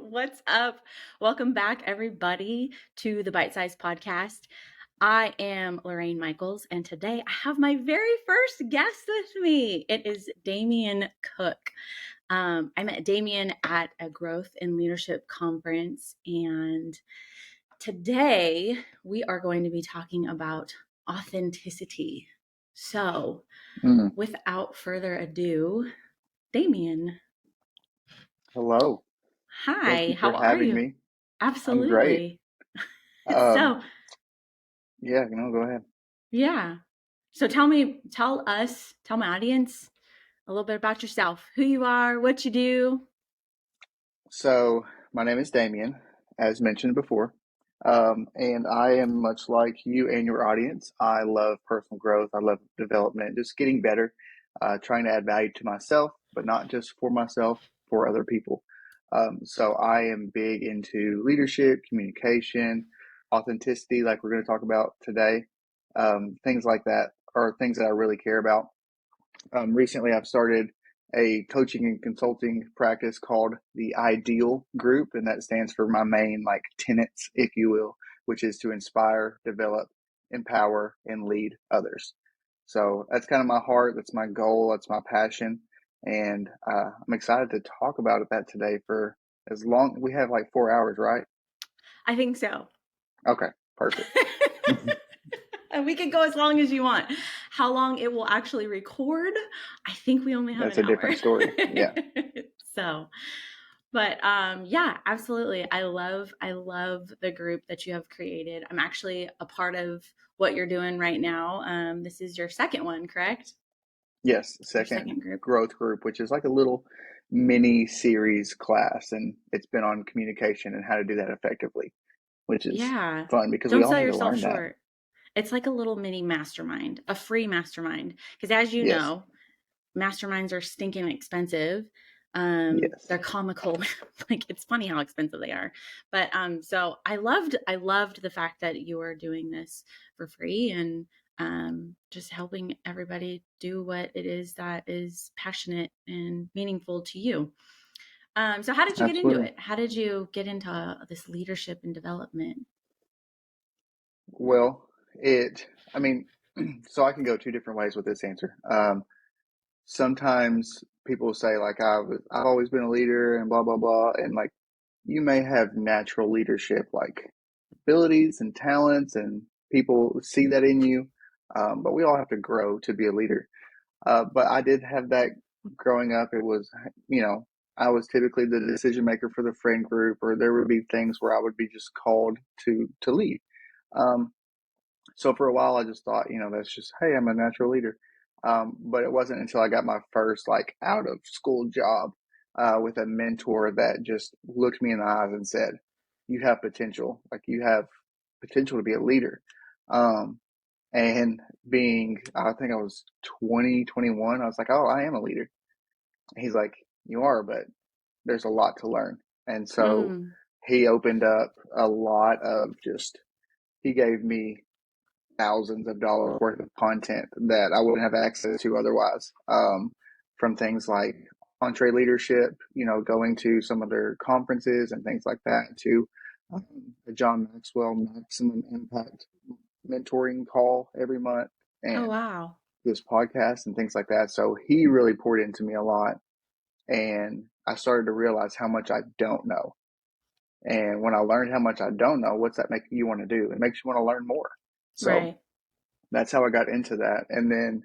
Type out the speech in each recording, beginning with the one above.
What's up? Welcome back, everybody, to the Bite Size Podcast. I am Lorraine Michaels, and today I have my very first guest with me. It is Damian Cook. I met Damian at a growth and leadership conference, and today we are going to be talking about authenticity. So, Mm. without further ado, Damian, Hello. Thank hi, you for how are having you? me. I'm great. Absolutely. Um, So, yeah, no, go ahead. yeah. So tell my audience a little bit about yourself, who you are, what you do. So, my name is Damien, as mentioned before. And I am much like you and your audience. I love personal growth. I love development, just getting better, trying to add value to myself, but not just for myself, for other people. So I am big into leadership, communication, authenticity, like we're going to talk about today. Things like that are things that I really care about. Recently, I've started a coaching and consulting practice called the Ideal Group, and that stands for my main like tenets, if you will, which is to inspire, develop, empower, and lead others. So that's kind of my heart. That's my goal. That's my passion, and I'm excited to talk about that today for as long. We have like 4 hours, right? I think so. Okay, perfect. And we can go as long as you want. How long it will actually record, I think we only have That's an a hour. different story. Yeah. So, but yeah, absolutely. I love the group that you have created. I'm actually a part of what you're doing right now. This is your second one, correct? Yes, Your second second group. growth group, which is like a little mini series class, and it's been on communication and how to do that effectively, which is Yeah. fun because we Don't all sell need to yourself learn that. short. It's like a little mini mastermind, a free mastermind. Because as you Yes, know, masterminds are stinking expensive. yes, They're comical. Like it's funny how expensive they are. But so I loved the fact that you are doing this for free and just helping everybody do what it is that is passionate and meaningful to you. So how did you get into absolutely. it? How did you get into this leadership and development? Well, I mean, so I can go two different ways with this answer. Sometimes people say like I've always been a leader and blah blah blah, and like you may have natural leadership like abilities and talents, and people see that in you. But we all have to grow to be a leader. But I did have that growing up. It was, you know, I was typically the decision maker for the friend group, or there would be things where I would be just called to lead. Um, so for a while, I just thought, that's just, hey, I'm a natural leader. But it wasn't until I got my first like out of school job with a mentor that just looked me in the eyes and said, "You have potential. Like you have potential to be a leader." Um, and I think I was 20, 21, I was like, oh, I am a leader. And he's like, you are, but there's a lot to learn. And so Mm, he opened up a lot of he gave me thousands of dollars worth of content that I wouldn't have access to otherwise. From things like entree leadership, going to some of their conferences and things like that, to the John Maxwell Maximum Impact mentoring call every month, oh, and wow. this podcast and things like that. So he really poured into me a lot. And I started to realize how much I don't know. And when I learned how much I don't know, what's that make you want to do? It makes you want to learn more. So Right. that's how I got into that. And then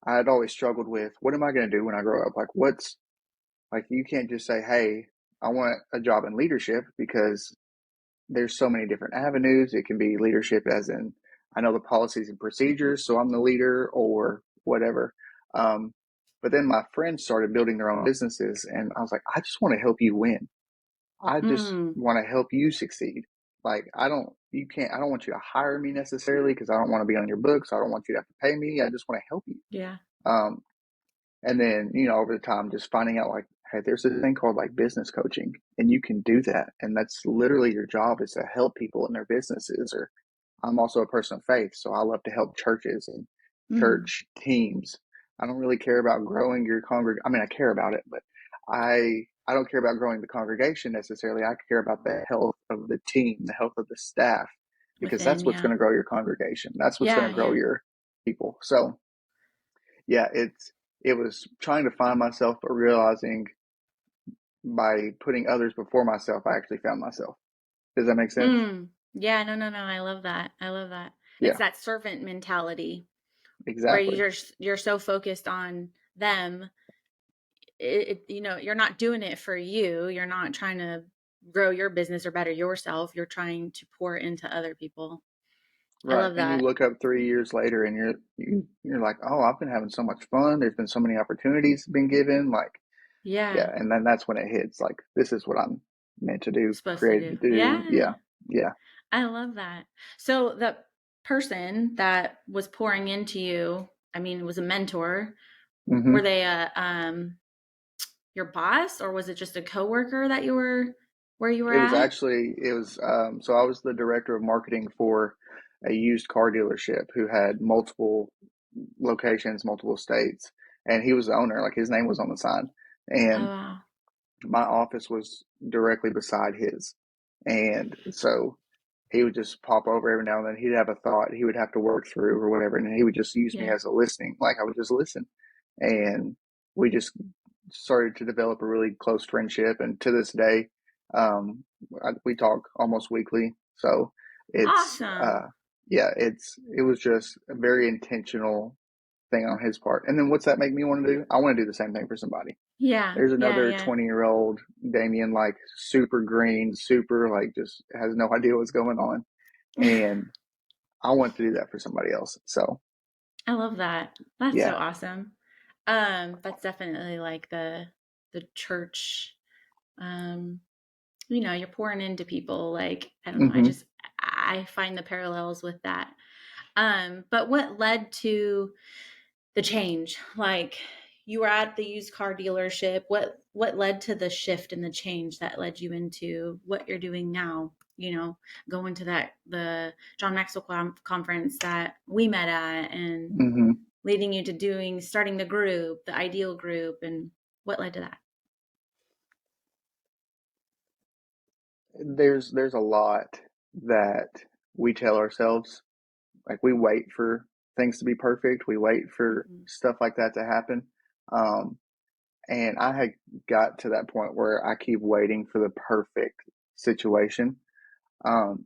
I had always struggled with what am I going to do when I grow up? Like, you can't just say, hey, I want a job in leadership, because there's so many different avenues. It can be leadership as in, I know the policies and procedures, so I'm the leader, or whatever. But then my friends started building their own businesses, and I was like, I just want to help you win. I just Mm, want to help you succeed. Like, I don't want you to hire me necessarily, because I don't want to be on your books. I don't want you to have to pay me. I just want to help you. yeah. Um, and then, over the time, just finding out like, hey, there's this thing called like business coaching, and you can do that. And that's literally your job, is to help people in their businesses. Or I'm also a person of faith, so I love to help churches and Mm, church teams. I don't really care about growing your congregation. I mean, I care about it, but I I don't care about growing the congregation necessarily. I care about the health of the team, the health of the staff, because Within, that's what's yeah. going to grow your congregation. That's what's going Yeah, to grow yeah. your people. So yeah, it was trying to find myself, but realizing by putting others before myself, I actually found myself. Does that make sense? Yeah, no, no, no. I love that. I love that. It's Yeah, that servant mentality where exactly. you're so focused on them. You're not doing it for you. You're not trying to grow your business or better yourself. You're trying to pour into other people. I Right. love And you that. look up 3 years later and you're like, oh, I've been having so much fun. There's been so many opportunities been given. Like, yeah, Yeah. and then that's when it hits. Like, this is what I'm meant to do, Supposed to created to do. do. Yeah. Yeah, yeah. I love that. So the person that was pouring into you, I mean, was a mentor. Were Hmm. they your boss, or was it just a coworker that you were where you were at? It was, so I was the director of marketing for a used car dealership who had multiple locations, multiple states, and he was the owner. Like, his name was on the sign, Oh and wow. my office was directly beside his, and so he would just pop over every now and then. He'd have a thought he would have to work through or whatever, and he would just use me Yeah. as a listening. Like, I would just listen, and we just started to develop a really close friendship. And to this day, we talk almost weekly. So it's Awesome. yeah, it was just a very intentional thing on his part. And then what's that make me want to do? I want to do the same thing for somebody. Yeah. There's Yeah. another Yeah. 20-year-old Damien, like super green, super like just has no idea what's going on. And I want to do that for somebody else. So I love that. That's so yeah. awesome. That's definitely like the church. Um, you're pouring into people. Like I don't know. Hmm. I find the parallels with that. But what led to the change? Like you were at the used car dealership. What led to the shift and the change that led you into what you're doing now? Going to the John Maxwell conference that we met at, and Hmm. leading you to starting the group, the ideal group, and what led to that? There's a lot that we tell ourselves. Like, we wait for things to be perfect. We wait for Mm-hmm. stuff like that to happen. Um, and I had got to that point where I keep waiting for the perfect situation. Um,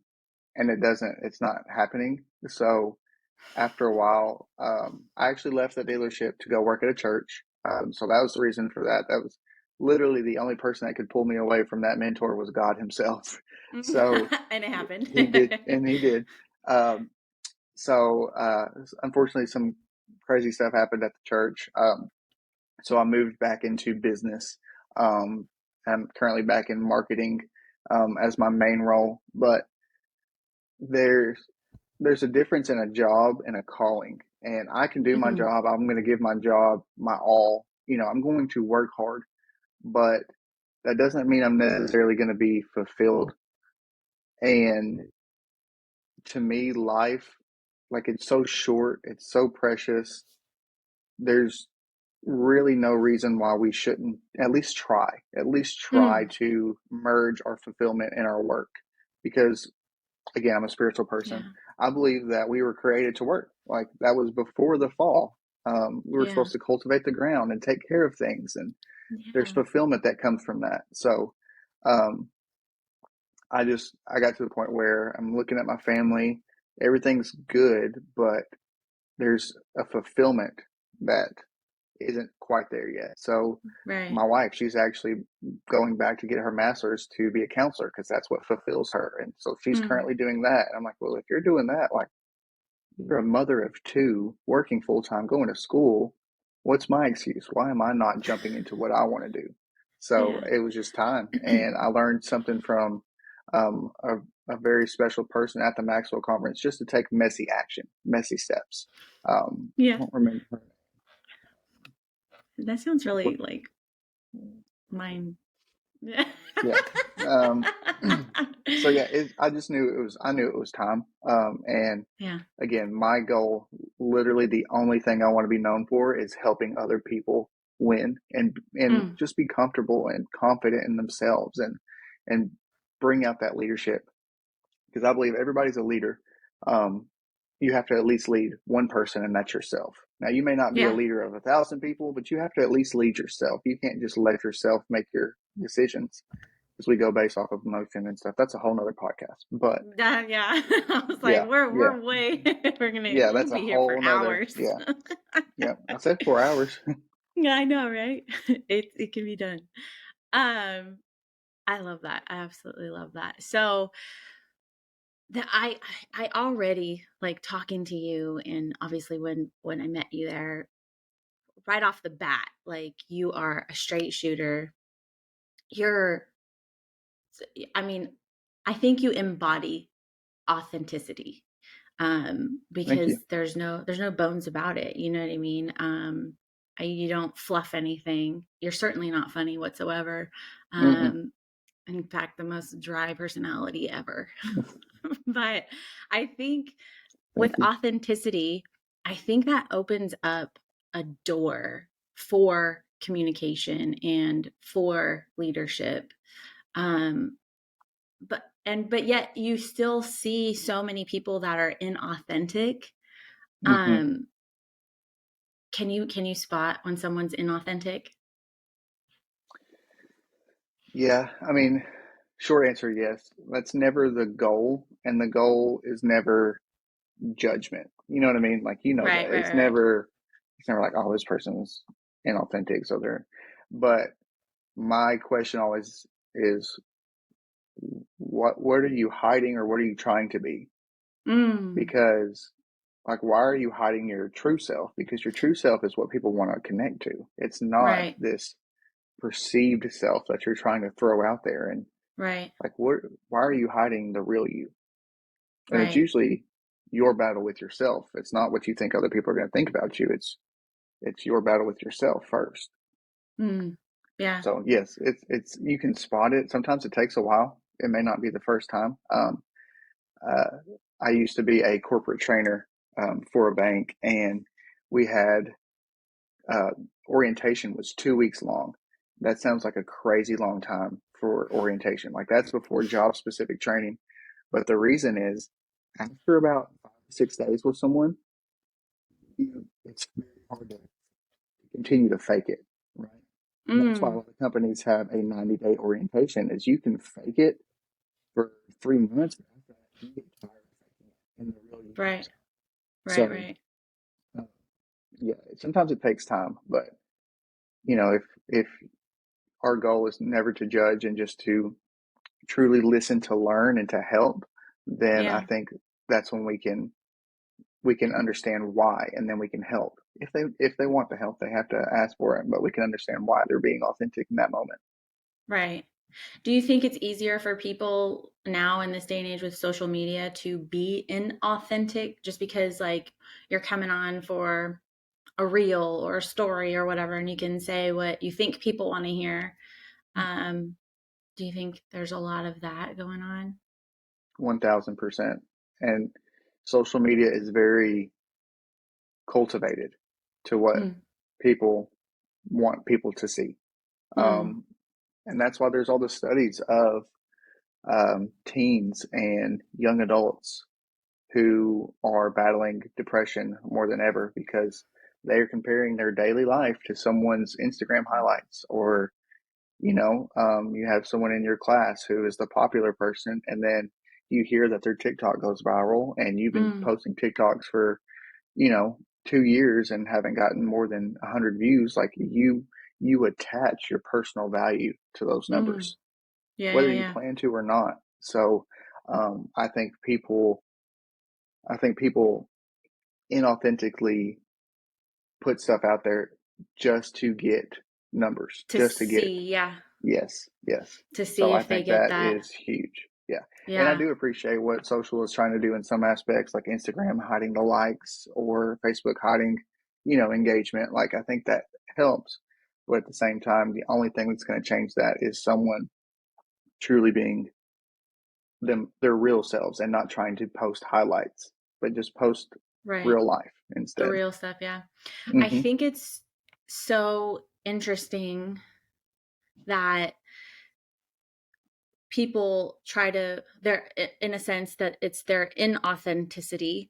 and it's not happening. So after a while, I actually left the dealership to go work at a church. So that was the reason for that. That was literally the only person that could pull me away from that mentor was God Himself. So And it happened. He did, and He did. Um, so unfortunately, some crazy stuff happened at the church. So I moved back into business. Um, I'm currently back in marketing as my main role, but there's there's a difference in a job and a calling. And I can do my Hmm. job. I'm going to give my job my all. I'm going to work hard, but that doesn't mean I'm necessarily going to be fulfilled. And to me, life, like, it's so short, it's so precious. There's really no reason why we shouldn't at least try Mm. to merge our fulfillment in our work. Because again, I'm a spiritual person. Yeah. I believe that we were created to work. Like, that was before the fall. We were Yeah. supposed to cultivate the ground and take care of things, and there's Yeah. fulfillment that comes from that. So, um, I got to the point where I'm looking at my family. Everything's good, but there's a fulfillment that isn't quite there yet. So, Right. my wife, she's actually going back to get her master's to be a counselor because that's what fulfills her. And so she's Mm. currently doing that. And I'm like, well, if you're doing that, like, you're a mother of two, working full time, going to school. What's my excuse? Why am I not jumping into what I want to do? So Yeah. it was just time. And I learned something from a very special person at the Maxwell conference, just to take messy action, messy steps. I Yeah. don't remember her That sounds really name. like mine. Yeah. Yeah. Um, so yeah, I just knew I knew it was time. And Yeah. again, my goal, literally the only thing I want to be known for is helping other people win and Mm. just be comfortable and confident in themselves and bring out that leadership because I believe everybody's a leader. Um, you have to at least lead one person, and that's yourself. Now, you may not be a Yeah. leader of 1,000 people, but you have to at least lead yourself. You can't just let yourself make your decisions because we go based off of emotion and stuff. That's a whole nother podcast. But That, yeah. I was like, yeah, yeah, we're way yeah, we'll that's a be here for whole nother. hours. Yeah, yeah. I said 4 hours. Yeah, I know, right? It can be done. Um, I love that. I absolutely love that. So that I already like talking to you, and obviously when I met you there, right off the bat, like you are a straight shooter. You're I mean, I think you embody authenticity. Thank Because you. there's no bones about it. You know what I mean? You don't fluff anything. You're certainly not funny whatsoever. Mm-mm. Um, in fact, the most dry personality ever. But I think with Thank you. authenticity, I think that opens up a door for communication and for leadership. Um, but yet you still see so many people that are inauthentic. Mm-hmm. um can you spot when someone's inauthentic? Yeah, I mean, short answer, yes. That's never the goal, and the goal is never judgment. You know what I mean? Like you know Right, that right, right, it's never like, oh, this person's inauthentic, so they're. But my question always is, what are you hiding, or what are you trying to be? right. Because like, why are you hiding your true self? Because your true self is what people want to connect to. It's not Right, this perceived self that you're trying to throw out there. And right, like, what? Why are you hiding the real you? And it's right. usually your battle with yourself. It's not what you think other people are going to think about you. It's your battle with yourself first. Mm. Yeah. So yes, it's you can spot it. Sometimes it takes a while. It may not be the first time. Uh, I used to be a corporate trainer for a bank, and we had uh, orientation was 2 weeks long. That sounds like a crazy long time for orientation. Like that's before job specific training. But the reason is after about 5 to 6 days with someone, it's very hard to continue to fake it, right? And that's why a Mm. lot of companies have a 90-day orientation is you can fake it for 3 months, but after that, you get tired of faking it and the real you Right, comes out. right, So, right. uh, yeah, sometimes it takes time, but if our goal is never to judge and just to truly listen to learn and to help, then I Yeah. think that's when we can understand why, and then we can help. If they want the help, they have to ask for it, but we can understand why they're being authentic in that moment. Right. Do you think it's easier for people now in this day and age with social media to be inauthentic just because like you're coming on for a reel or a story or whatever and you can say what you think people want to hear? Um, do you think there's a lot of that going on? 1,000%. And social media is very cultivated to what Mm, people want people to see. mm, Um, and that's why there's all the studies of teens and young adults who are battling depression more than ever because they're comparing their daily life to someone's Instagram highlights, or you have someone in your class who is the popular person, and then you hear that their TikTok goes viral, and you've been mm, posting TikToks for, you know, 2 years and haven't gotten more than 100 views. Like you attach your personal value to those mm. numbers, Yeah, whether yeah, you yeah. plan to or not. So um, I think people, I think people inauthentically put stuff out there just to get numbers, To just to get. see, yeah, Yes, yes. to So see I if they think get that that. is huge. Yeah. And I Yeah, do appreciate what social is trying to do in some aspects, like Instagram hiding the likes or Facebook hiding, engagement. Like I think that helps. But at the same time, the only thing that's going to change that is someone truly being their real selves and not trying to post highlights, but just post right. real life The instead. real stuff, yeah. I Hmm. think it's so interesting that people try to, they're in a sense that it's their inauthenticity,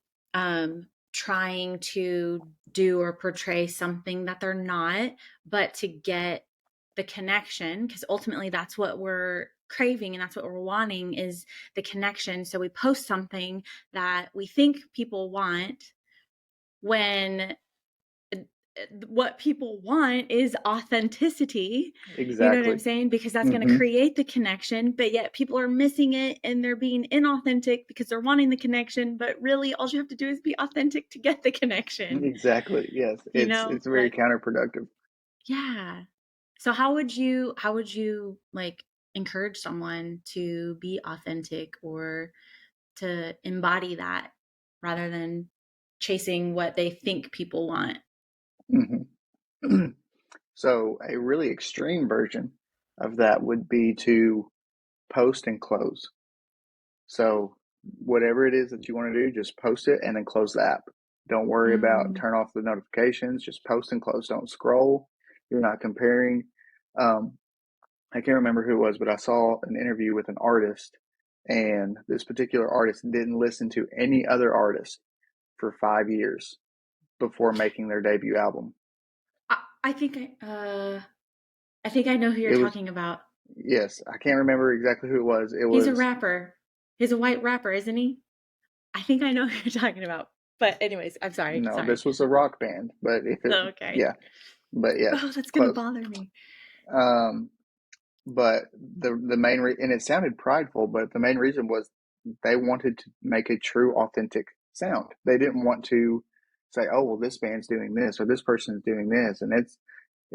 trying to do or portray something that they're not, but to get the connection, because ultimately that's what we're craving and that's what we're wanting, is the connection. So we post something that we think people want, when what people want is authenticity. You know what I'm Exactly. saying? Because that's going to Hmm. create the connection, but yet people are missing it and they're being inauthentic because they're wanting the connection, but really all you have to do is be authentic to get the connection. Exactly. Yes. You It's know, very like, counterproductive. yeah. So how would you like encourage someone to be authentic or to embody that rather than chasing what they think people want? Hmm. So a really extreme version of that would be to post and close. So whatever it is that you want to do, just post it and then close the app. Don't worry about Mm. turn off the notifications. Just post and close. Don't scroll. You're not comparing. Um, I can't remember who it was, but I saw an interview with an artist, and this particular artist didn't listen to any other artist for 5 years before making their debut album. I think I think I know who you're It was, talking about. yes, I can't remember exactly who it was. It He's a was, rapper. He's a white rapper, isn't he? I think I know who you're talking about. But anyways, I'm sorry. no, Sorry. this was a rock band, but if it, Oh, okay. yeah, but yeah, Oh, that's gonna close. bother me. Um, but the main and it sounded prideful, but the main reason was they wanted to make a true, authentic sound. They didn't want to say, "Oh, well, this band's doing this or this person's doing this," and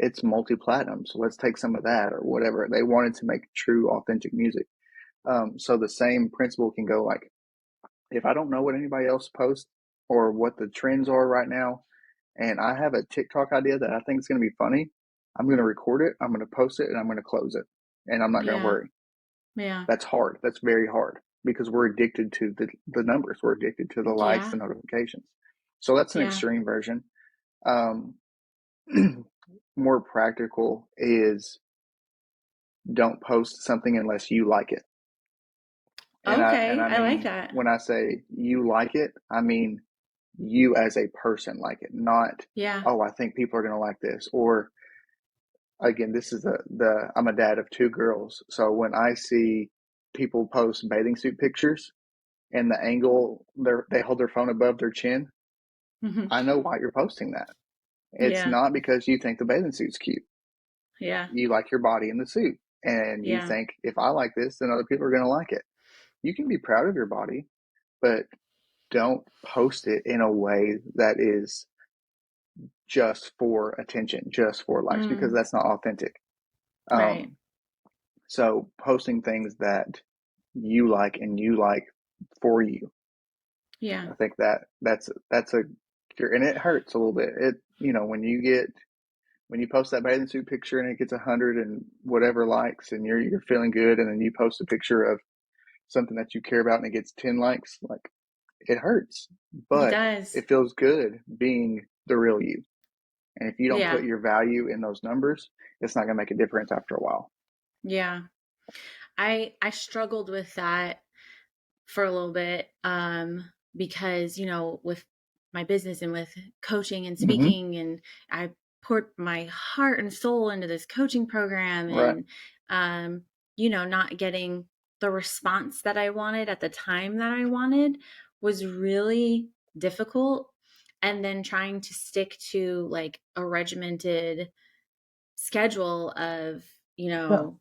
it's multi-platinum, so let's take some of that or whatever. They wanted to make true, authentic music. So the same principle can go like, if I don't know what anybody else posts or what the trends are right now, and I have a TikTok idea that I think is going to be funny, I'm going to record it, I'm going to post it, and I'm going to close it, and I'm not going to Yeah. worry. Yeah. That's hard. That's very hard because we're addicted to the numbers. We're addicted to the likes, Yeah. the notifications. So that's an Yeah. extreme version. Um, More practical is don't post something unless you like it. And Okay. I I like mean, that. when I say you like it, I mean you as a person like it, not, Yeah. oh, I think people are going to like this. Or again, this is the I'm a dad of two girls, so when I see people post bathing suit pictures and the angle they hold their phone above their chin, Hmm. I know why you're posting that. It's Yeah. not because you think the bathing suit's cute. Yeah. You like your body in the suit, and you Yeah. think if I like this, then other people are going to like it. You can be proud of your body, but don't post it in a way that is just for attention, just for likes, because Mm. that's not authentic. Right. Um, so posting things that you like and you like for you, Yeah. I think that's a cure, and it hurts a little bit. It when you post that bathing suit picture and it gets 100 and whatever likes, and you're feeling good, and then you post a picture of something that you care about and it gets 10 likes, like it hurts, It but does. it feels good being the real you. And if you don't Yeah. put your value in those numbers, it's not going to make a difference after a while. Yeah. I struggled with that for a little bit, because with my business and with coaching and Hmm. speaking, and I poured my heart and soul into this coaching program, Right. and not getting the response that I wanted at the time that I wanted was really difficult. And then trying to stick to like a regimented schedule of, you Yeah. know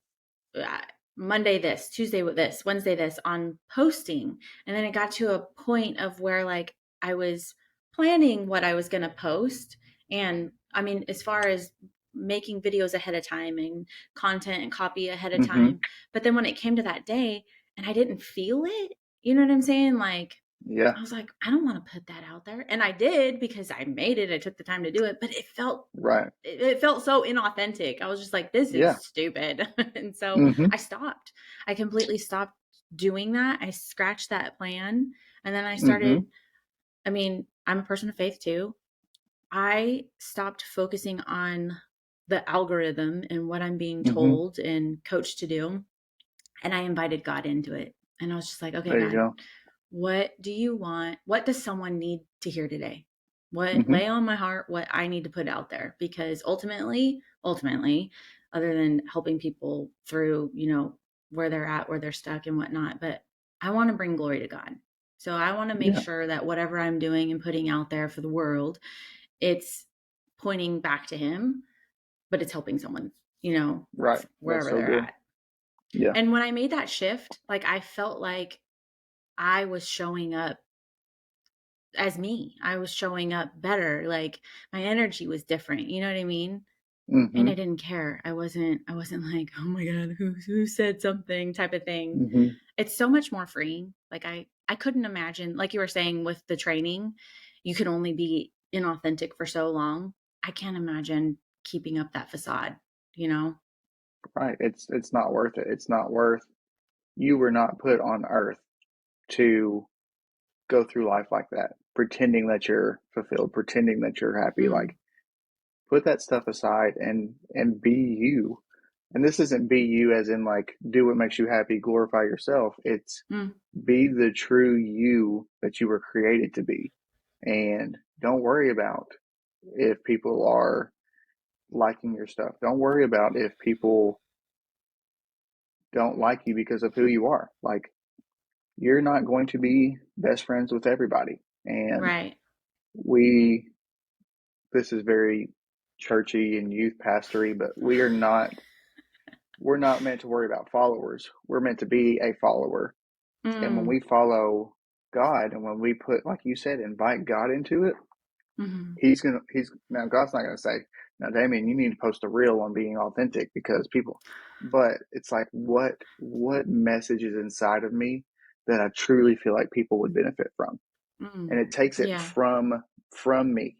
uh, Monday this, Tuesday with this, Wednesday this on posting. And then it got to a point of where like I was planning what I was going to post. And I mean, as far as making videos ahead of time and content and copy ahead of Hmm. time. But then when it came to that day and I didn't feel it, you know what I'm saying? Like, Yeah. I was like, I don't want to put that out there. And I did because I made it. I took the time to do it, but Right. it felt so inauthentic. I was just like, this is Yeah. stupid. And so Hmm. I stopped. I completely stopped doing that. I scratched that plan. And then I Hmm. started, I mean, I'm a person of faith too. I stopped focusing on the algorithm and what I'm being Hmm. told and coached to do. And I invited God into it. And I was just like, okay, There you God, go. what do you want? What does someone need to hear today? What Hmm. lay on my heart, what I need to put out there? Because ultimately, other than helping people through, where they're at, where they're stuck and whatnot, but I want to bring glory to God. So I want to make Yeah. sure that whatever I'm doing and putting out there for the world, it's pointing back to Him, but it's helping someone, Right. That's wherever so they're good. at. Yeah. And when I made that shift, like I felt like I was showing up as me. I was showing up better. Like my energy was different. You know what I mean? And I Hmm. didn't care. I wasn't like, oh my God, who said something type of thing. Hmm. It's so much more freeing. Like I couldn't imagine, like you were saying with the training, you can only be inauthentic for so long. I can't imagine keeping up that facade, you know? Right. It's not worth it. It's not worth. You were not put on earth to go through life like that, pretending that you're fulfilled, pretending that you're happy. Mm, Like, put that stuff aside and be you. And this isn't be you as in like do what makes you happy, glorify yourself. It's mm, be the true you that you were created to be. And don't worry about if people are liking your stuff. Don't worry about if people don't like you because of who you are. Like, you're not going to be best friends with everybody. And right. we, this is very churchy and youth pastory, but we're not meant to worry about followers. We're meant to be a follower. And when Mm, we follow God and when we put, like you said, invite God into it, hmm. he's now God's not gonna say, now Damien, you need to post a reel on being authentic because people, but it's like what message is inside of me that I truly feel like people would benefit from. And Mm. it takes it Yeah. from me.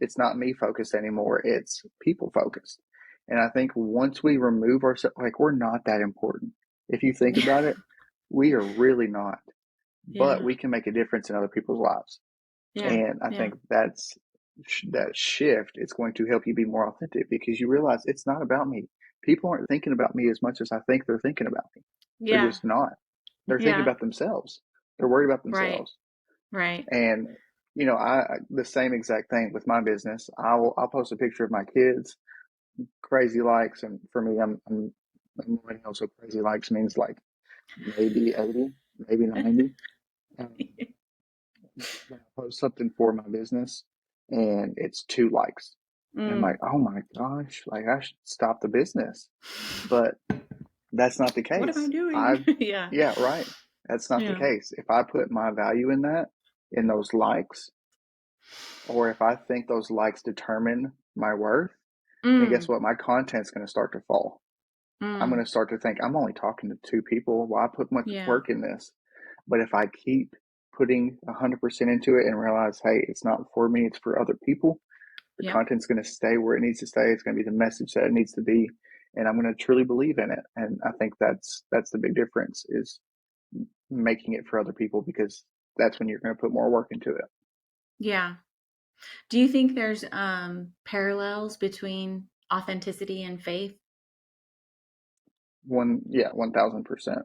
It's not me focused anymore, it's people focused. And I think once we remove ourselves, like, we're not that important. If you think about it, we are really not, but Yeah. we can make a difference in other people's lives. Yeah. And I Yeah. think that shift is going to help you be more authentic because you realize it's not about me. People aren't thinking about me as much as I think they're thinking about me. They're Yeah. just not. They're thinking Yeah. about themselves. They're worried about Right. themselves. Right. And the same exact thing with my business. I'll post a picture of my kids, crazy likes, and for me, I'm millennial, so crazy likes means like maybe 80, maybe 90. Um, but I post something for my business, and it's 2 likes. And I'm like, Mm. oh my gosh, like I should stop the business. But that's not the What am I case. doing? Yeah. Yeah, right. That's not the Yeah. case. If I put my value in that, in those likes, or if I think those likes determine my worth, then guess Mm. what? My content's going to start to fall. I'm going Mm. to start to think I'm only talking to 2 people. Why put much Yeah. work in this? But if I keep putting 100% into it and realize, hey, it's not for me, it's for other people, the Yep. content's going to stay where it needs to stay. It's going to be the message that it needs to be, and I'm going to truly believe in it. And I think that's the big difference is making it for other people because that's when you're going to put more work into it. Yeah. Do you think there's parallels between authenticity and faith? Yeah, 1,000%.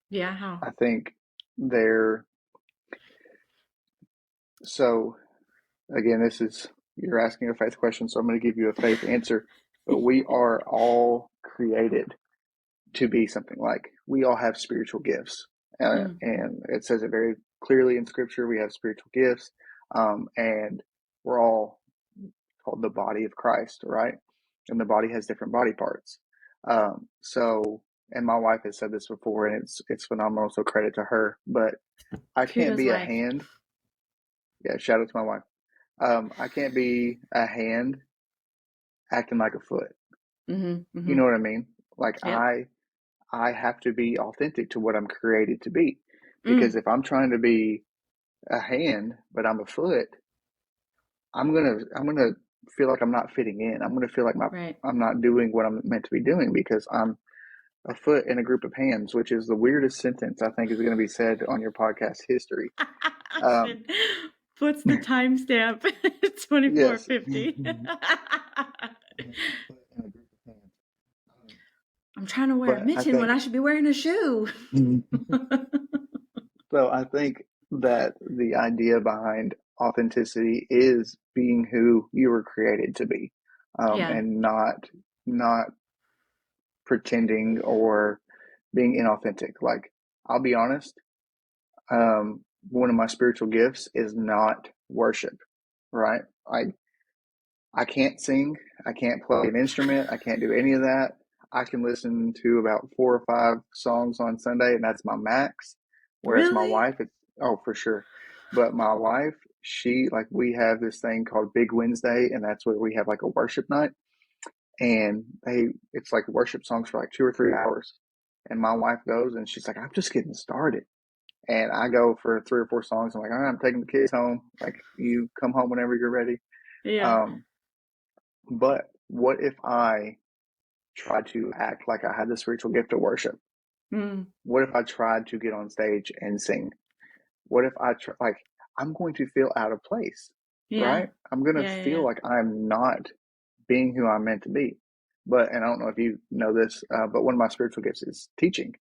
Yeah, how? I think they're so. Again, this is you're asking a faith question, so I'm going to give you a faith answer. But we are all created to be something. Like, we all have spiritual gifts, Mm. and it says it very clearly in Scripture. We have spiritual gifts, and we're all called the body of Christ, right? And the body has different body parts. So, and my wife has said this before, and it's phenomenal. So credit to her. But I can't Kudos, be a wife. hand. Yeah, shout out to my wife. I can't be a hand acting like a foot. Mm-hmm. You Mm-hmm. know what I mean? Like, Yep. I have to be authentic to what I'm created to be. Because Mm. if I'm trying to be a hand, but I'm a foot, I'm gonna feel like I'm not fitting in. I'm gonna feel like my Right. I'm not doing what I'm meant to be doing because I'm a foot in a group of hands, which is the weirdest sentence I think is going to be said on your podcast history. I Um, should puts the timestamp yes, 2450. I'm trying to wear a But I mitten when think I should be wearing a shoe. so. I think that the idea behind authenticity is being who you were created to be, Yeah. and not pretending or being inauthentic. Like, I'll be honest, one of my spiritual gifts is not worship, right? I can't sing, I can't play an instrument, I can't do any of that. I can listen to about 4 or 5 songs on Sunday, and that's my max. Whereas my Really? wife, it's oh for sure. But my wife, she like we have this thing called Big Wednesday, and that's where we have like a worship night, and it's like worship songs for like 2 or 3 hours. And my wife goes and she's like, I'm just getting started. And I go for 3 or 4 songs. I'm like, all right, I'm taking the kids home. Like, you come home whenever you're ready. Yeah. Um, but what if I tried to act like I had the spiritual gift of worship? Mm. What if I tried to get on stage and sing? What if like, I'm going to feel out of place, Yeah. right? I'm going to Yeah. feel Yeah. like I'm not being who I'm meant to be. But, and I don't know if you know this, but one of my spiritual gifts is teaching.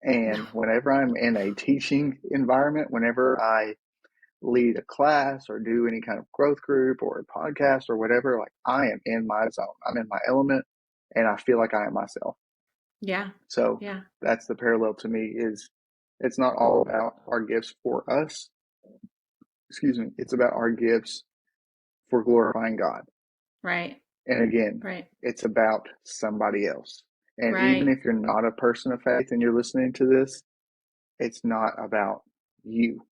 No. And whenever I'm in a teaching environment, whenever I lead a class or do any kind of growth group or a podcast or whatever, like, I am in my zone. I'm in my element and I feel like I am myself. Yeah. So Yeah. that's the parallel to me is it's not all about our gifts for us. Excuse me. It's about our gifts for glorifying God. Right. And again, Right. it's about somebody else. And even Right. if you're not a person of faith and you're listening to this, it's not about you.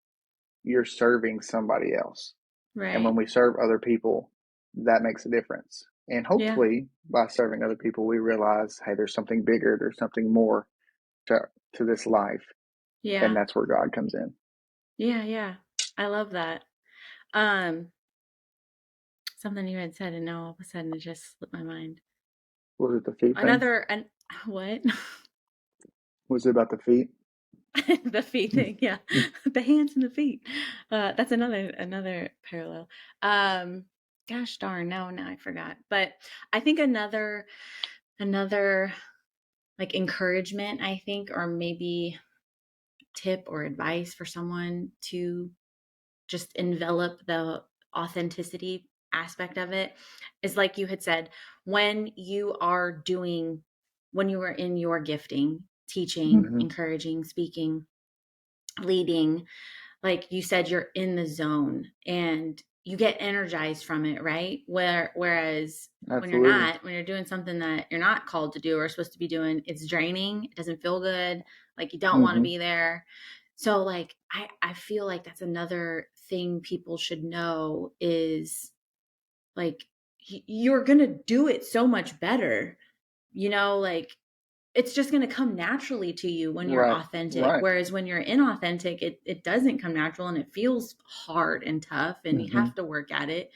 You're serving somebody else. And when Right. we serve other people, that makes a difference. And Yeah. hopefully, by serving other people, we realize, hey, there's something bigger, there's something more to, to this life. And Yeah. that's where God comes in. Yeah. Yeah. I love that. Um, Something you had said, and now all of a sudden it just slipped my mind. Was it the feet thing? Another, an what? Was it about the feet? The feet thing, yeah. The hands and the feet. That's another parallel. Um, Gosh darn, no, now I forgot. But I think another like encouragement, I think, or maybe tip or advice for someone to just envelop the authenticity aspect of it is like you had said, when you are doing, when you are in your gifting, teaching, Mm-hmm. encouraging, speaking, leading, like you said, you're in the zone and you get energized from it, right? Whereas when you're Absolutely. not, when you're doing something that you're not called to do or supposed to be doing, it's draining. It doesn't feel good. Like you don't want to Mm-hmm. be there. So like I feel like that's another thing people should know is like you're going to do it so much better. Like it's just going to come naturally to you when you're Right. authentic. Right. Whereas when you're inauthentic, it doesn't come natural and it feels hard and tough and you Mm-hmm. have to work at it.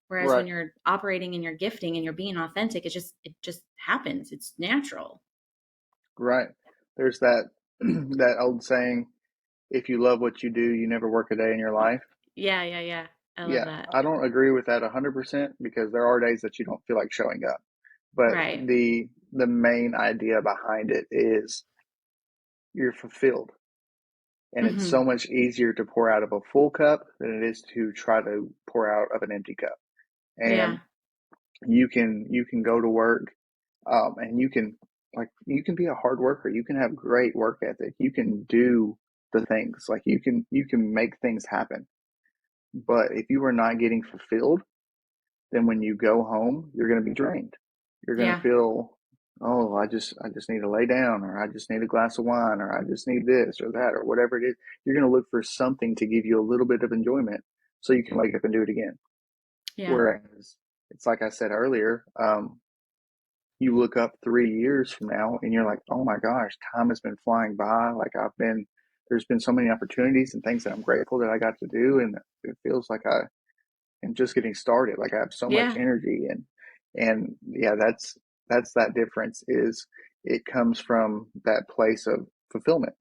Whereas when Right. you're operating in your gifting and you're being authentic, it just happens. It's natural. Right. There's that that old saying, if you love what you do, you never work a day in your life. Yeah, yeah, yeah. I love Yeah, that. I don't agree with that 100% because there are days that you don't feel like showing up. But Right. the main idea behind it is you're fulfilled. And it's Hmm. so much easier to pour out of a full cup than it is to try to pour out of an empty cup. Yeah. And you can go to work, and you can be a hard worker. You can have great work ethic. You can do the things like you can make things happen. But if you are not getting fulfilled, then when you go home, you're going to be drained. You're going to Yeah. feel, oh, I just need to lay down, or I just need a glass of wine, or I just need this or that, or whatever it is. You're going to look for something to give you a little bit of enjoyment so you can wake up and do it again. Yeah. Whereas it's like I said earlier, you look up 3 years from now and you're like, oh my gosh, time has been flying by. There's been so many opportunities and things that I'm grateful that I got to do. And it feels like I am just getting started. Like I have so much Yeah. energy and yeah, that's that difference is it comes from that place of fulfillment.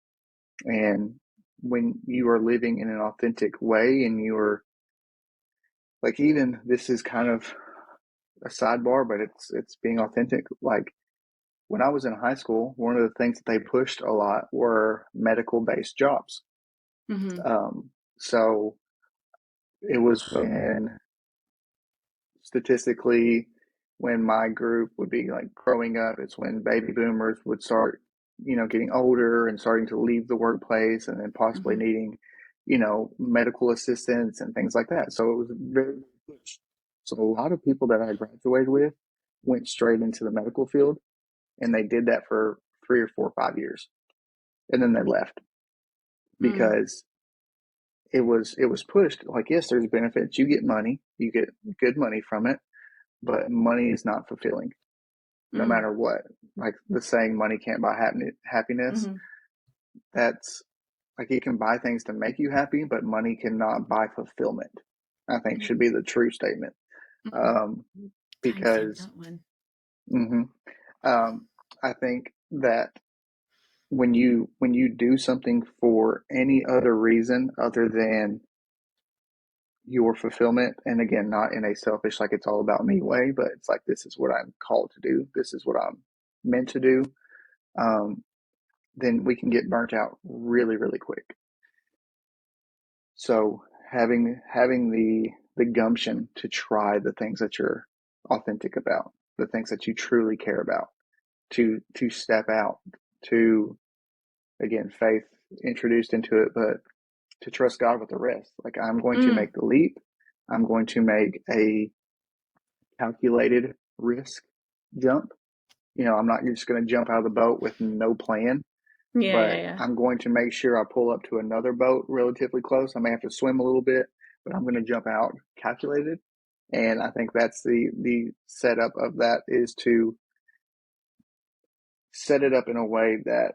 And when you are living in an authentic way and you're like, even this is kind of a sidebar, but it's being authentic. Like when I was in high school, one of the things that they pushed a lot were medical based jobs. Mm-hmm. So it was when statistically, when my group would be like growing up, it's when baby boomers would start, getting older and starting to leave the workplace and then possibly Mm-hmm. needing, medical assistance and things like that. So it was very pushed. So a lot of people that I graduated with went straight into the medical field, and they did that for 3 or 4 or 5 years, and then they left Mm. because it was pushed. Like, yes, there's benefits. You get money, you get good money from it, but money is not fulfilling no Mm. matter what. Like the saying, money can't buy happiness. Mm-hmm. That's like it can buy things to make you happy, but money cannot buy fulfillment. I think should be the true statement. Mm-hmm. Um, Timestamp because that one. mhm, um, I think that when you do something for any other reason other than your fulfillment, and again, not in a selfish, like it's all about me way, but it's like this is what I'm called to do, this is what I'm meant to do, um, then we can get burnt out really, really quick. So having the gumption to try the things that you're authentic about, the things that you truly care about, to step out, to again faith introduced into it, but to trust God with the rest. Like I'm going to Mm. make the leap. I'm going to make a calculated risk jump. I'm not just going to jump out of the boat with no plan, Yeah, yeah, but yeah. I'm going to make sure I pull up to another boat relatively close. I may have to swim a little bit, but I'm going to jump out calculated. And I think that's the setup of that is to set it up in a way that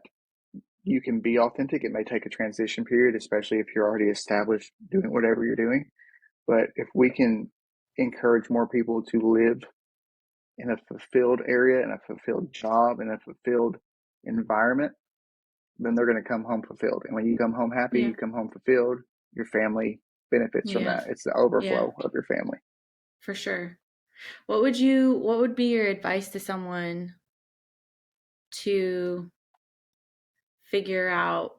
you can be authentic. It may take a transition period, especially if you're already established doing whatever you're doing. But if we can encourage more people to live in a fulfilled area, in a fulfilled job, in a fulfilled environment, then they're going to come home fulfilled. And when you come home happy, Yeah. you come home fulfilled, your family benefits from Yeah. that. It's the Yeah. overflow of your family. For sure. What would be your advice to someone to figure out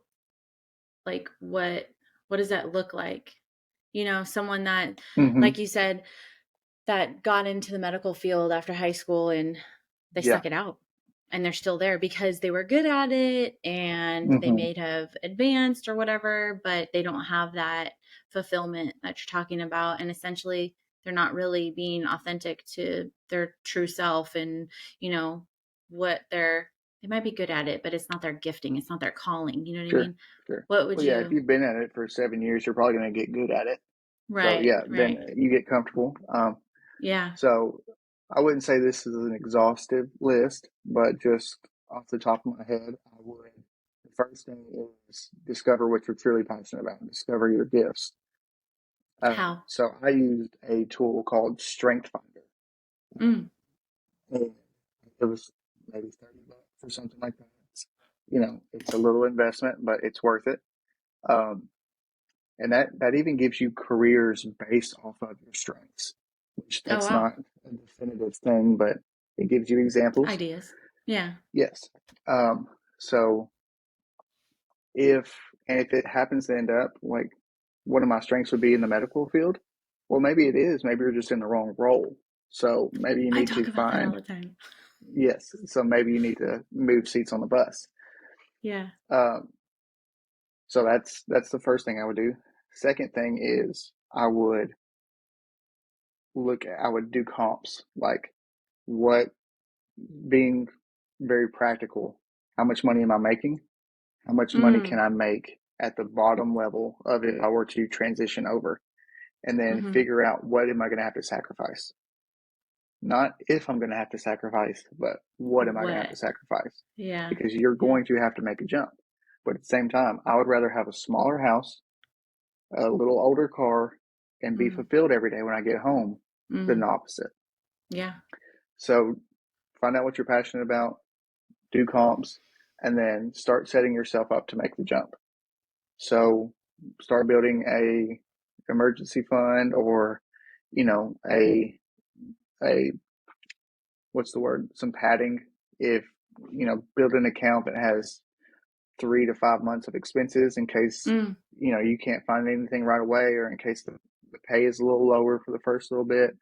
like what does that look like? Someone that, Mm-hmm. like you said, that got into the medical field after high school and they Yeah. stuck it out and they're still there because they were good at it and they Mm-hmm. may have advanced or whatever, but they don't have that fulfillment that you're talking about. And essentially, they're not really being authentic to their true self and, you know, what they might be good at it, but it's not their gifting. It's not their calling. You know what I Sure. mean? Sure. What would Well, yeah, if you? you've been at it for 7 years, you're probably going to get good at it. So Right, yeah, then right. you get comfortable. Yeah. So I wouldn't say this is an exhaustive list, but just off the top of my head, I would. The first thing is discover what you're truly passionate about. Discover your gifts. How? So I used a tool called Strength Finder, Mm, and it was maybe $30 or something like that. It's a little investment, but it's worth it. Um, and that even gives you careers based off of your strengths, which oh, that's wow. not a definitive thing, but it gives you examples. Ideas. Yeah. Yes. Um, so if if it happens to end up like one of my strengths would be in the medical field, well, maybe it is. Maybe you're just in the wrong role. So maybe you I need to talk about that all find the time. yes. So maybe you need to move seats on the bus. Yeah. Um, so that's the first thing I would do. Second thing is I would do comps, like what being very practical. How much money am I making? How much money can Mm. I make at the bottom level of it if I were to transition over? And then Mm-hmm. figure out what am I going to have to sacrifice? Not if I'm going to have to sacrifice, but what am I going to have to What? sacrifice? Yeah. Because you're Yeah. going to have to make a jump. But at the same time, I would rather have a smaller house, a little older car, and be Mm. fulfilled every day when I get home than Mm. the opposite. Yeah. So find out what you're passionate about, do comps, and then start setting yourself up to make the jump. So start building a emergency fund or, a what's the word? Some padding if build an account that has 3 to 5 months of expenses in case, Mm, you can't find anything right away, or in case the pay is a little lower for the first little bit.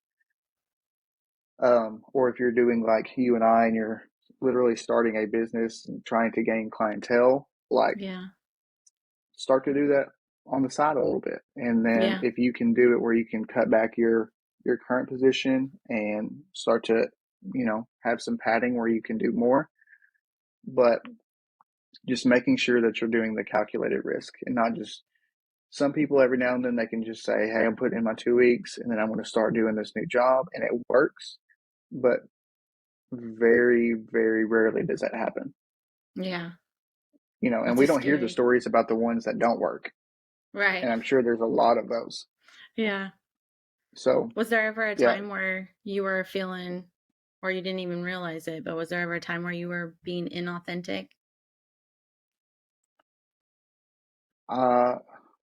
Or if you're doing like you and I, and you're literally starting a business and trying to gain clientele, like yeah. start to do that on the side a little bit. And then Yeah. if you can do it where you can cut back your current position and start to, have some padding where you can do more, but just making sure that you're doing the calculated risk and not just some people every now and then they can just say, hey, I'm putting in my 2 weeks and then I'm going to start doing this new job and it works. But very, very rarely does that happen. Yeah. And That's we a don't hear the scary. stories about the ones that don't work. Right. And I'm sure there's a lot of those. Yeah. So, Was there ever a yeah, time where you were feeling, or you didn't even realize it, but was there ever a time where you were being inauthentic? uh,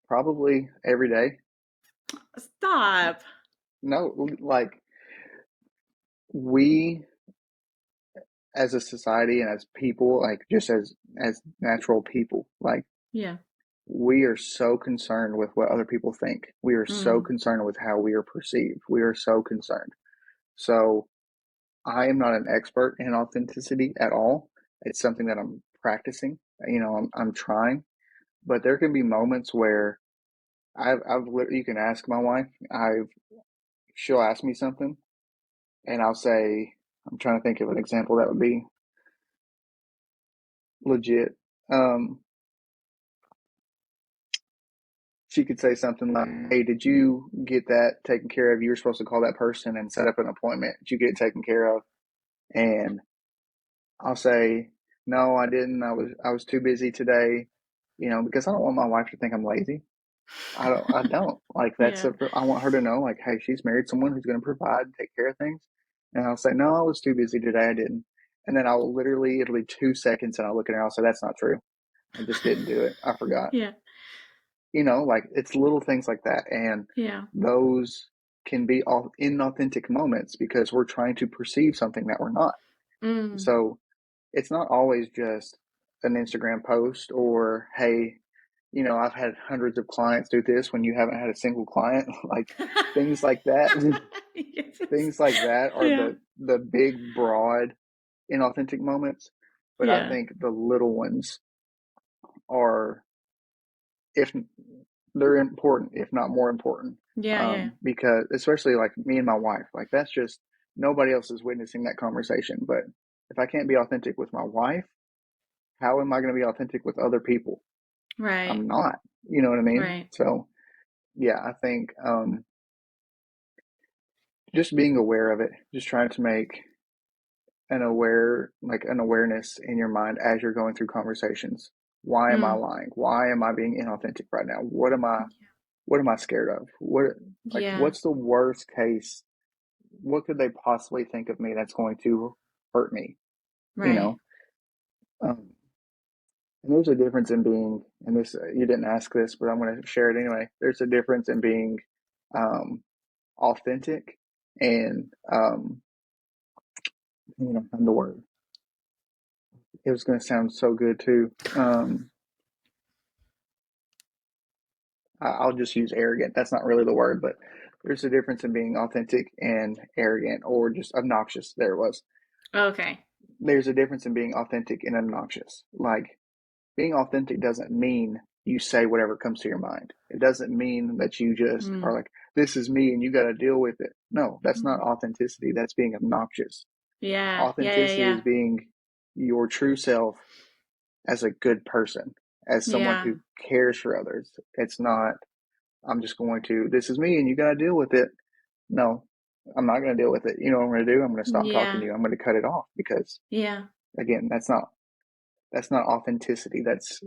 probably every day. Stop. No, like we as a society and as people, like just as natural people, like Yeah. we are so concerned with what other people think. We are so Mm. concerned with how we are perceived. We are so concerned. So I am not an expert in authenticity at all. It's something that I'm practicing. I'm trying, but there can be moments where you can ask my wife. She'll ask me something, and I'll say, I'm trying to think of an example that would be legit. Um, she could say something like, "Hey, did you get that taken care of? You were supposed to call that person and set up an appointment. Did you get it taken care of?" And I'll say, "No, I didn't. I was too busy today." Because I don't want my wife to think I'm lazy. I don't like Yeah. I want her to know, like, hey, she's married someone who's going to provide and take care of things. And I'll say, no, I was too busy today. I didn't. And then it'll be 2 seconds and I'll look at her and I'll say, that's not true. I just didn't do it. I forgot. Yeah. Like it's little things like that. And Yeah. those can be all inauthentic moments because we're trying to perceive something that we're not. Mm. So it's not always just an Instagram post or, hey, I've had hundreds of clients do this when you haven't had a single client, like things like that. Yes. Things like that are Yeah. the big, broad, inauthentic moments. But I Yeah. think the little ones are, if they're important, if not more important, Yeah. Yeah. because especially like me and my wife, like that's just nobody else is witnessing that conversation. But if I can't be authentic with my wife, how am I going to be authentic with other people? Right. I'm not. You know what I mean? Right. So yeah, I think just being aware of it, just trying to make an awareness in your mind as you're going through conversations. Why am I Mm. lying? Why am I being inauthentic right now? What am I scared of? Yeah. What's the worst case? What could they possibly think of me that's going to hurt me? You Right. know, um, and there's a difference in being, and this you didn't ask this, but I'm going to share it anyway. There's a difference in being authentic and and the word. It was going to sound so good too. I'll just use arrogant. That's not really the word, but there's a difference in being authentic and arrogant or just obnoxious. There it was. Okay. There's a difference in being authentic and obnoxious. Like being authentic doesn't mean you say whatever comes to your mind. It doesn't mean that you just are Mm. like, this is me and you got to deal with it. No, that's not Mm. authenticity. That's being obnoxious. Yeah. Yeah. Yeah. Authenticity Yeah. is being your true self as a good person, as someone Yeah. who cares for others. It's not, I'm just going to, this is me and you got to deal with it. No, I'm not going to deal with it. You know what I'm going to do? I'm going to stop talking to Yeah. you. I'm going to cut it off because Yeah. again, that's not authenticity. That's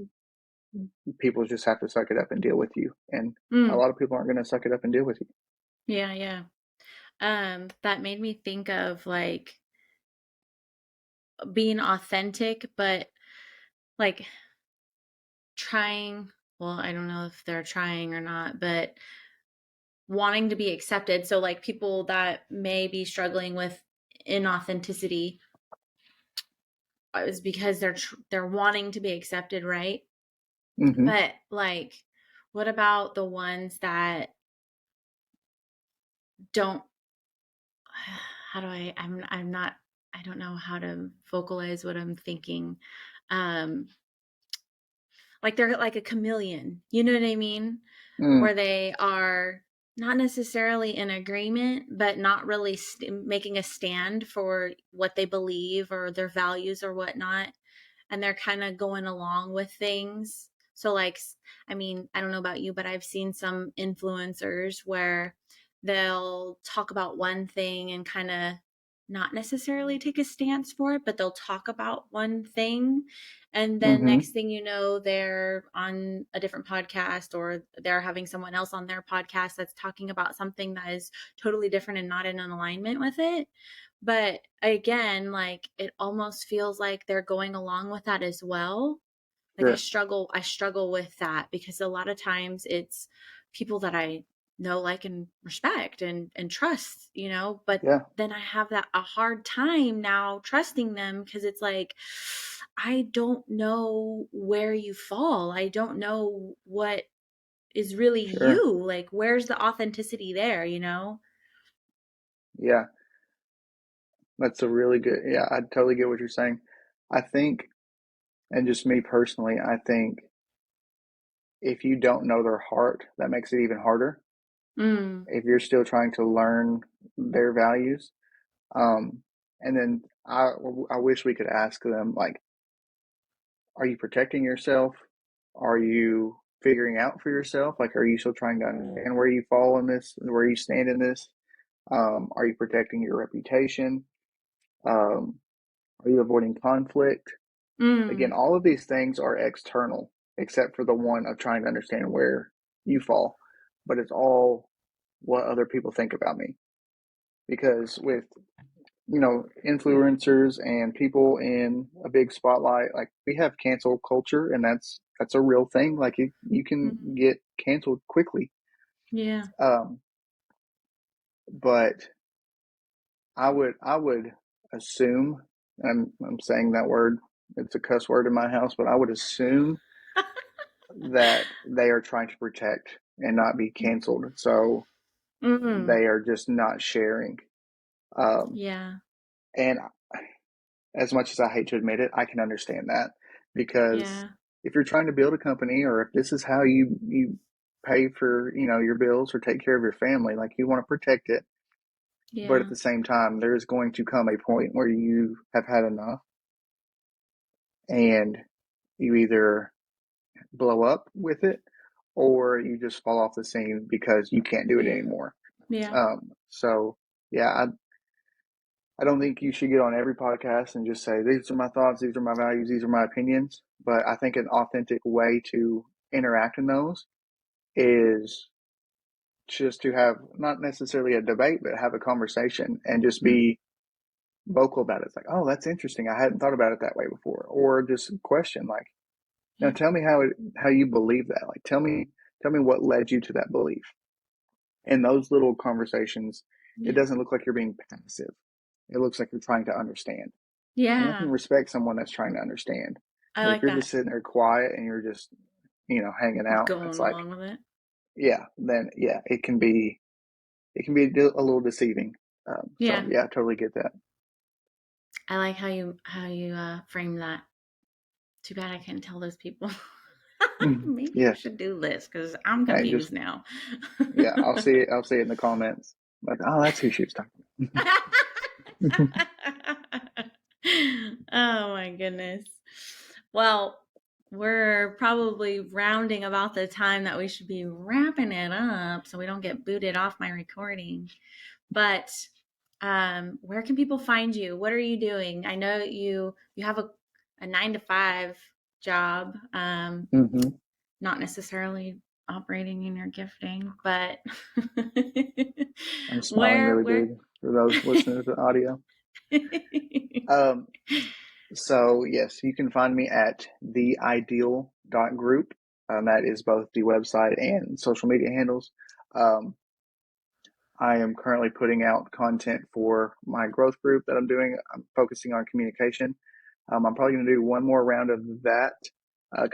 people just have to suck it up and deal with you. And a Mm. lot of people aren't going to suck it up and deal with you. Yeah. Yeah. That made me think of like being authentic, but like trying, well, I don't know if they're trying or not, but wanting to be accepted. So like people that may be struggling with inauthenticity, is because they're wanting to be accepted, right? Mm-hmm. But like, what about the ones that don't? How do I'm not. I don't know how to vocalize what I'm thinking. Um, like they're like a chameleon. You know what I mean? Mm, Where they are not necessarily in agreement, but not really making a stand for what they believe or their values or whatnot. And they're kind of going along with things. So, like, I mean, I don't know about you, but I've seen some influencers where they'll talk about one thing and kind of not necessarily take a stance for it, but they'll talk about one thing. And then mm-hmm. next thing you know, they're on a different podcast or they're having someone else on their podcast that's talking about something that is totally different and not in an alignment with it. But again, like it almost feels like they're going along with that as well. Like Sure. I struggle with that because a lot of times it's people that I know, like, and respect and trust, but Yeah, then I have that a hard time now trusting them because it's like I don't know where you fall. I don't know what is really sure. you. Like where's the authenticity there? Yeah, that's a really good. Yeah, I totally get what you're saying. I think, and just me personally, I think if you don't know their heart, that makes it even harder. Mm. If you're still trying to learn their values, um, and then I wish we could ask them like, are you protecting yourself? Are you figuring out for yourself? Like, are you still trying to understand where you fall in this, where you stand in this? Are you protecting your reputation? Um, are you avoiding conflict? Again, Mm. all of these things are external, except for the one of trying to understand where you fall. But it's all what other people think about me. Because with influencers and people in a big spotlight, like we have cancel culture, and that's a real thing. Like you can Mm. get canceled quickly. Yeah. Um, but I would assume, I'm saying that word, it's a cuss word in my house, but I would assume that they are trying to protect and not be canceled. So Mm. they are just not sharing. Um, Yeah. and as much as I hate to admit it, I can understand that because Yeah. if you're trying to build a company or if this is how you pay for, your bills or take care of your family, like you want to protect it. But at Yeah. the same time, there is going to come a point where you have had enough and you either blow up with it or you just fall off the scene because you can't do it Yeah. anymore. Yeah. So yeah, I don't think you should get on every podcast and just say, these are my thoughts, these are my values, these are my opinions. But I think an authentic way to interact in those is just to have not necessarily a debate, but have a conversation and just Mm. be vocal about it. It's like, oh, that's interesting. I hadn't thought about it that way before. Or just question like, now Yeah. tell me how you believe that. Like tell me what led you to that belief. In those little conversations, it Yeah. doesn't look like you're being passive. It looks like you're trying to understand. And I can Yeah. respect someone that's trying to understand. I But if like you're that. just sitting there quiet and you're just, hanging out, it's Going like, along with it. yeah, then yeah, it can be a little deceiving. So Yeah. yeah, I totally get that. I like how you frame that. Too bad I can't tell those people. Mhm. Maybe you Yeah. should do this because I'm Hey, just confused now. yeah, I'll see it in the comments. Like, oh, that's who she was talking about. Oh my goodness. Well, we're probably rounding about the time that we should be wrapping it up so we don't get booted off my recording. But where can people find you? What are you doing? I know you have a 9 to 5 job, Hmm. not necessarily operating in your gifting, but I'm smiling where really where big for those listening to the audio. Um, so yes, you can find me at theideal.group. That is both the website and social media handles. Um, I am currently putting out content for my growth group that I'm doing. I'm focusing on communication. I'm probably going to do one more round of that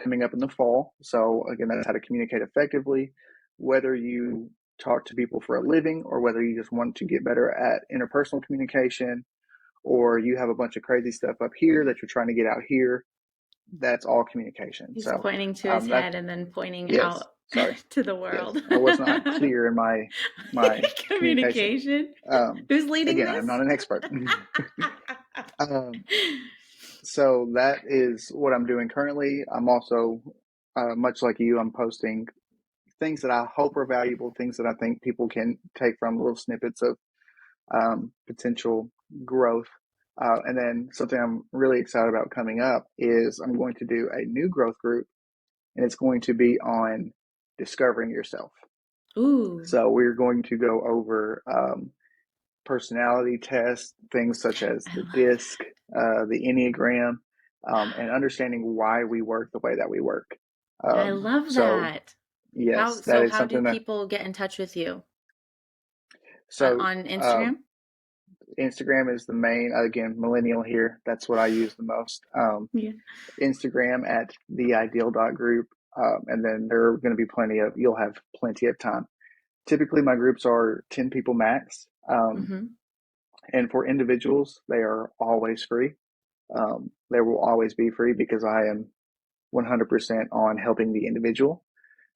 coming up in the fall. So again, that's how to communicate effectively, whether you talk to people for a living or whether you just want to get better at interpersonal communication, or you have a bunch of crazy stuff up here that you're trying to get out here. That's all communication. He's So pointing to his that head and then pointing yes, out sorry, to the yes, world. I was not clear in my communication. Communication. Who's leading Again, this? I'm not an expert. um, so that is what I'm doing currently. I'm also much like you. I'm posting things that I hope are valuable, things that I think people can take from, little snippets of potential growth. And then something I'm really excited about coming up is I'm going to do a new growth group, and it's going to be on discovering yourself. Ooh, So we're going to go over personality tests, things such as I the love DISC, that. the Enneagram, and understanding why we work the way that we work. I love So that. yes, How that so is how do something that. people get in touch with you? So On uh, Instagram? Instagram is the main. Again, millennial here. That's what I use the most. Yeah. Instagram at theideal.group, and then there are going to be you'll have plenty of time. Typically, my groups are 10 people max, Mm-hmm. and for individuals, they are always free. They will always be free because I am 100% on helping the individual.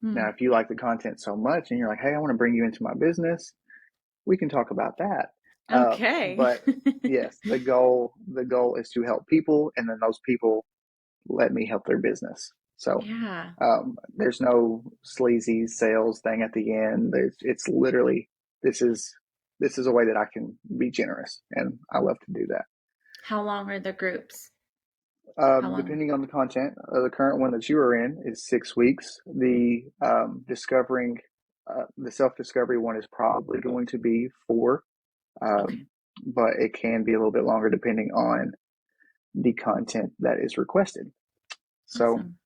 Now, Hmm. if you like the content so much and you're like, hey, I want to bring you into my business, we can talk about that. Okay. But yes, the goal is to help people, and then those people let me help their business. So Yeah. there's no sleazy sales thing at the end. It's literally this is this is a way that I can be generous, and I love to do that. How long are the groups? How long? Depending on the content, the current one that you are in is 6 weeks. The self discovery one is probably going to be 4, Okay. um, but it can be a little bit longer depending on the content that is requested. So Awesome.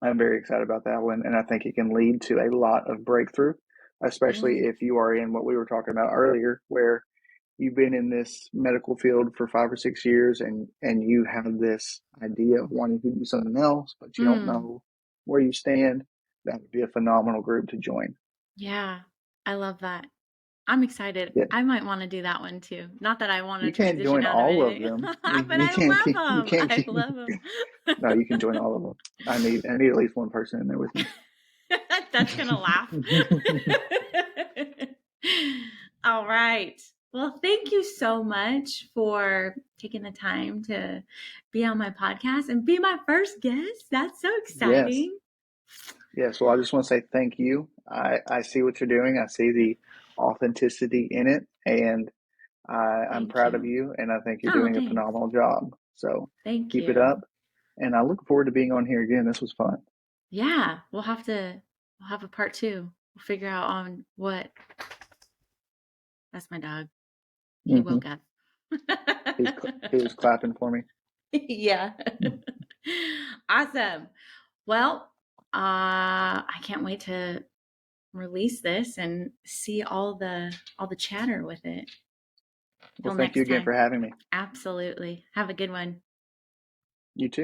I'm very excited about that one, and I think it can lead to a lot of breakthrough, especially Really? if you are in what we were talking about earlier, where you've been in this medical field for 5 or 6 years, and you have this idea of wanting to do something else, but you don't Mm. know where you stand. That would be a phenomenal group to join. Yeah. I love that. I'm excited. Yeah, I might want to do that one too. Not that I want to you can't transition join out of all of anything, them. but You can't I keep. You love them. can't I keep. love them. No, you can join all of them. I need at least one person in there with me. That's gonna laugh. All right. Well, thank you so much for taking the time to be on my podcast and be my first guest. That's so Yes. exciting. Yes. Well, I just want to say thank you. I see what you're doing. I see the authenticity in it, and I'm Thank proud of you. you, and I think you're Oh, doing a thanks. phenomenal job. So Thank keep it you. up, and I look forward to being on here again. This was fun. Yeah, we'll have a part two. We'll figure out on what. That's my dog. He Hmm. woke up. He was clapping for me. Yeah. Awesome. Well, I can't wait to release this and see all the chatter with it. Well, Till thank you next again for time. having me. Absolutely. Have a good one. You too.